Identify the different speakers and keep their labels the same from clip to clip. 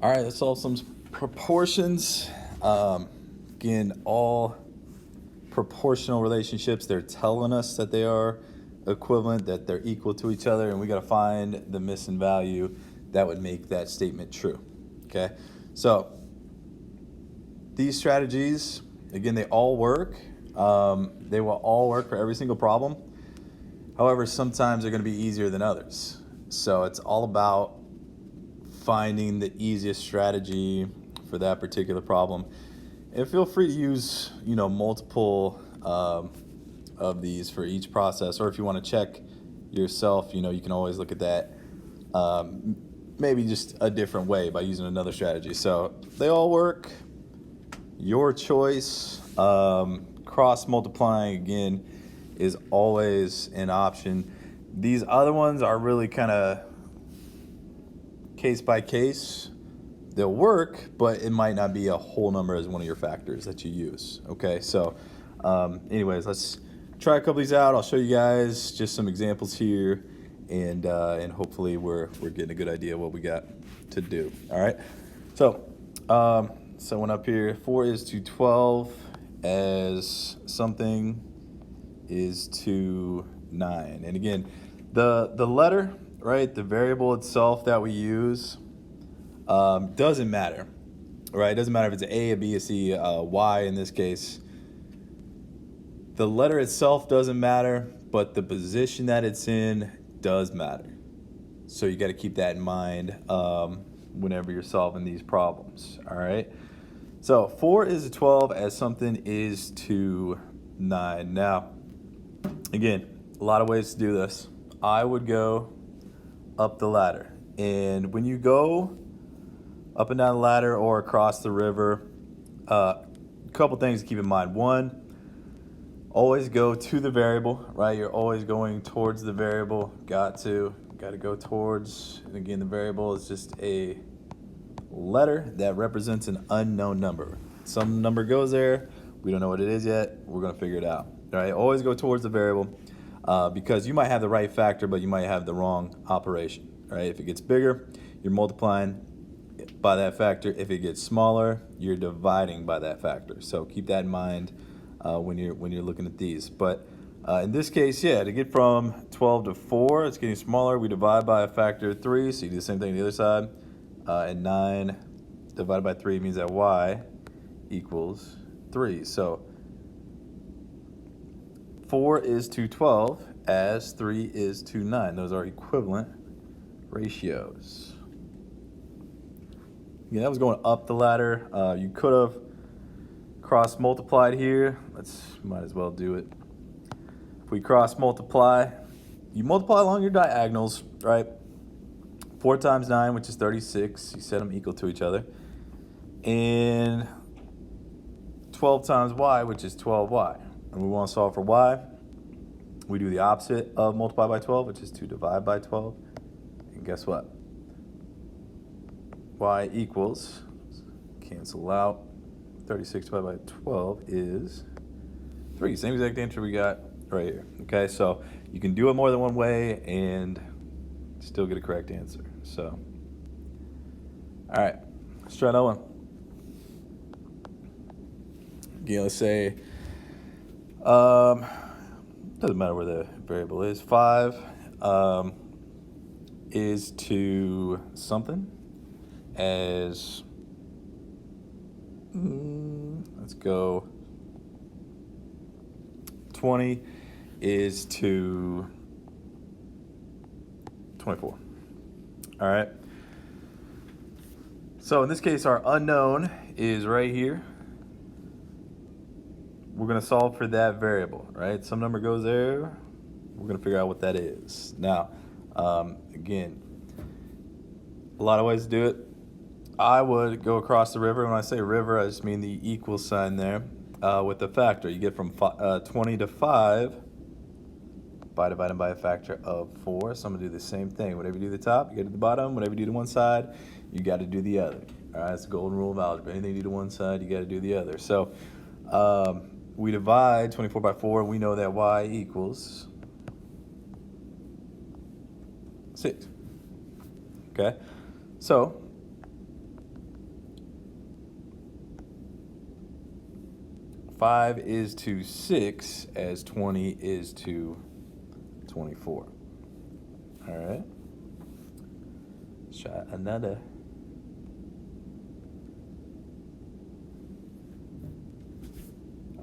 Speaker 1: All right, let's solve some proportions. Again, all proportional relationships, they're telling us that they are equivalent, that they're equal to each other, and we got to find the missing value that would make that statement true. Okay, so these strategies, again, they all work. They will all work for every single problem. However, sometimes they're going to be easier than others. So it's all about finding the easiest strategy for that particular problem. And feel free to use, multiple of these for each process. Or if you want to check yourself, you can always look at that maybe just a different way by using another strategy. So they all work. Your choice. Cross multiplying, again, is always an option. These other ones are really kind of case by case. They'll work, but it might not be a whole number as one of your factors that you use. Okay, so anyways, let's try a couple of these out. I'll show you guys just some examples here, and hopefully we're getting a good idea of what we got to do. All right, so someone up here, 4 is to 12 as something is to 9. And again, the letter, right, the variable itself that we use doesn't matter, right? It doesn't matter if it's a, B, a C, a Y in this case. The letter itself doesn't matter, but the position that it's in does matter. So you got to keep that in mind whenever you're solving these problems, all right? So 4 is to 12 as something is to 9. Now, again, a lot of ways to do this. I would go up the ladder. And when you go up and down the ladder or across the river, a couple things to keep in mind. One, always go to the variable, right? You're always going towards the variable. Got to go towards. And again, the variable is just a letter that represents an unknown number. Some number goes there. We don't know what it is yet. We're going to figure it out. All right, always go towards the variable because you might have the right factor, but you might have the wrong operation. All right, if it gets bigger, you're multiplying by that factor. If it gets smaller, you're dividing by that factor. So keep that in mind when you're looking at these. But in this case, yeah, to get from 12 to 4, it's getting smaller. We divide by a factor of 3, so you do the same thing on the other side. And 9 divided by 3 means that y equals 3. So 4 is to 12 as 3 is to 9. Those are equivalent ratios. Yeah, that was going up the ladder. You could have cross multiplied here. Might as well do it. If we cross multiply, you multiply along your diagonals, right? 4 times 9, which is 36. You set them equal to each other. And 12 times y, which is 12y. And we want to solve for y. We do the opposite of multiply by 12, which is to divide by 12. And guess what? Y equals, cancel out, 36 divided by 12 is 3. Same exact answer we got right here. Okay, so you can do it more than one way and still get a correct answer. So, all right, let's try another one. Again, let's say, doesn't matter where the variable is. 5 is to something as, let's go, 20 is to 24. All right. So in this case, our unknown is right here. We're going to solve for that variable, right? Some number goes there. We're going to figure out what that is. Now, again, a lot of ways to do it. I would go across the river. When I say river, I just mean the equal sign there with the factor. You get from 20 to 5 by dividing by a factor of 4. So I'm going to do the same thing. Whatever you do the top, you get to the bottom. Whatever you do to one side, you got to do the other. All right, it's the golden rule of algebra. Anything you do to one side, you got to do the other. So we divide 24 by 4, and we know that y equals 6. Okay, so 5 is to 6 as 20 is to 24. All right. Let's try another.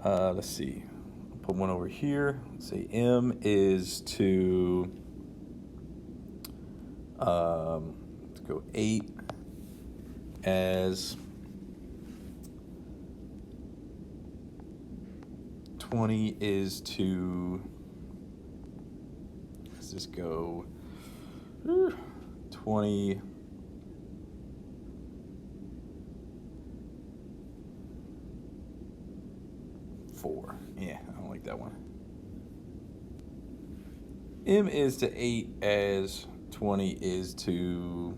Speaker 1: Let's see. I'll put one over here. Let's say M is to let's go 8 as 20 is to, let's just go 20. Yeah, I don't like that one. M is to 8 as 20 is to,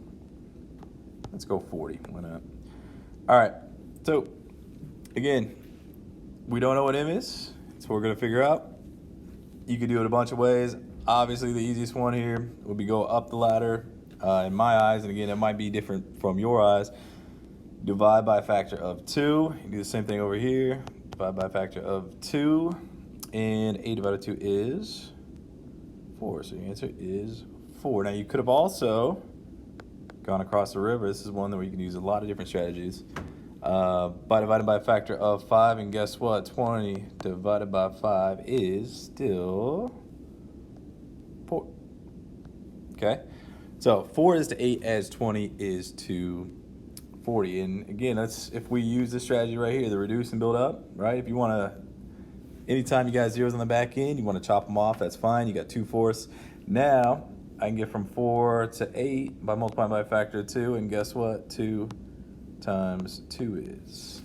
Speaker 1: let's go 40. Why not? All right. So, again, we don't know what M is. That's what we're going to figure out. You can do it a bunch of ways. Obviously, the easiest one here would be go up the ladder. In my eyes, and again, it might be different from your eyes, divide by a factor of 2. You do the same thing over here. Divide by a factor of 2. And 8 divided by 2 is 4. So your answer is 4. Now, you could have also gone across the river. This is one where you can use a lot of different strategies. By dividing by a factor of 5. And guess what? 20 divided by 5 is still 4. Okay? So 4 is to 8 as 20 is to 40. And again, that's if we use this strategy right here, the reduce and build up, right? If you want to, anytime you got zeros on the back end, you want to chop them off, that's fine. You got 2/4. Now, I can get from 4 to 8 by multiplying by a factor of 2. And guess what? 2 times 2 is,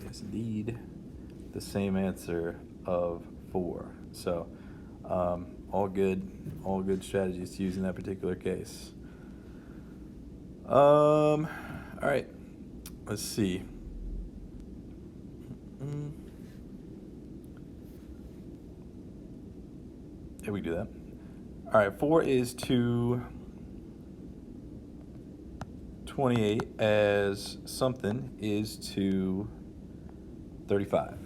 Speaker 1: yes, indeed, the same answer of 4. So, all good strategies to use in that particular case. All right, let's see. Yeah, we do that. All right, 4 is to 28 as something is to 35.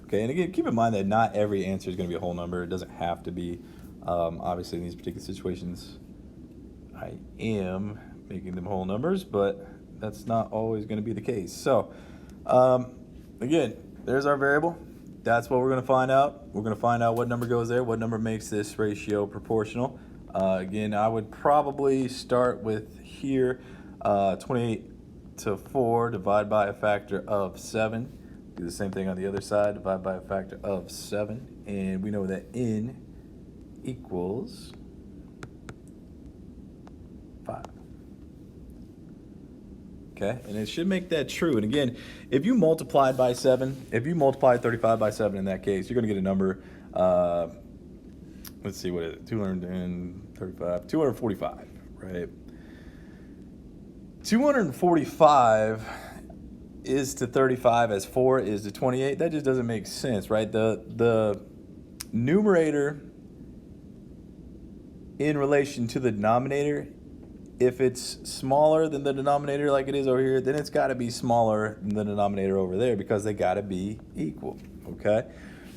Speaker 1: Okay, and again, keep in mind that not every answer is going to be a whole number. It doesn't have to be. Obviously, in these particular situations, I am making them whole numbers, but that's not always going to be the case. So, again, there's our variable. That's what we're going to find out. We're going to find out what number goes there, what number makes this ratio proportional. Again, I would probably start with here, 28 to 4, divide by a factor of 7. Do the same thing on the other side, divide by a factor of 7. And we know that n equals 5. Okay, and it should make that true. And again, if you multiplied by 7, if you multiply 35 by 7 in that case, you're going to get a number, let's see, what is it, 235, 245, right? 245 is to 35 as 4 is to 28. That just doesn't make sense, right? The numerator in relation to the denominator, if it's smaller than the denominator like it is over here, then it's got to be smaller than the denominator over there because they got to be equal, okay?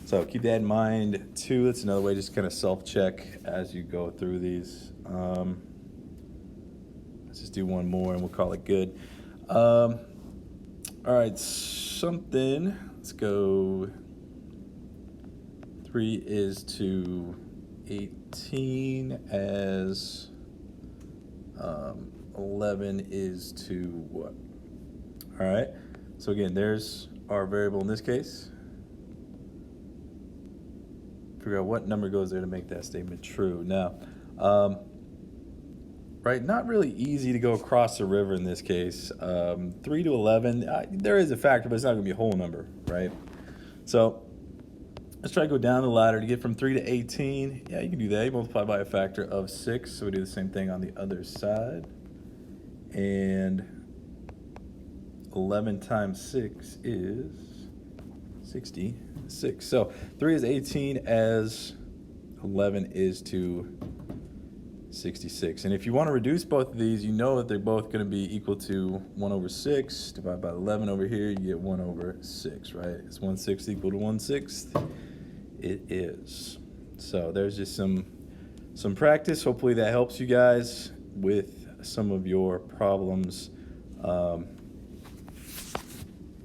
Speaker 1: So keep that in mind too. That's another way, just kind of self-check as you go through these. Let's just do one more and we'll call it good. All right, something, let's go 3 is to 18 as 11 is to what? All right, so again, there's our variable in this case. Figure out what number goes there to make that statement true. Now, right, not really easy to go across the river in this case. 3 to 11, there is a factor, but it's not going to be a whole number, right? So let's try to go down the ladder to get from 3 to 18. Yeah, you can do that. You multiply by a factor of 6. So we do the same thing on the other side. And 11 times 6 is 66. So 3 is 18 as 11 is to 66. And if you want to reduce both of these, you know that they're both going to be equal to 1 over 6. Divide by 11 over here, you get 1 over 6, right? Is 1/6 equal to 1/6? It is. So there's just some practice. Hopefully that helps you guys with some of your problems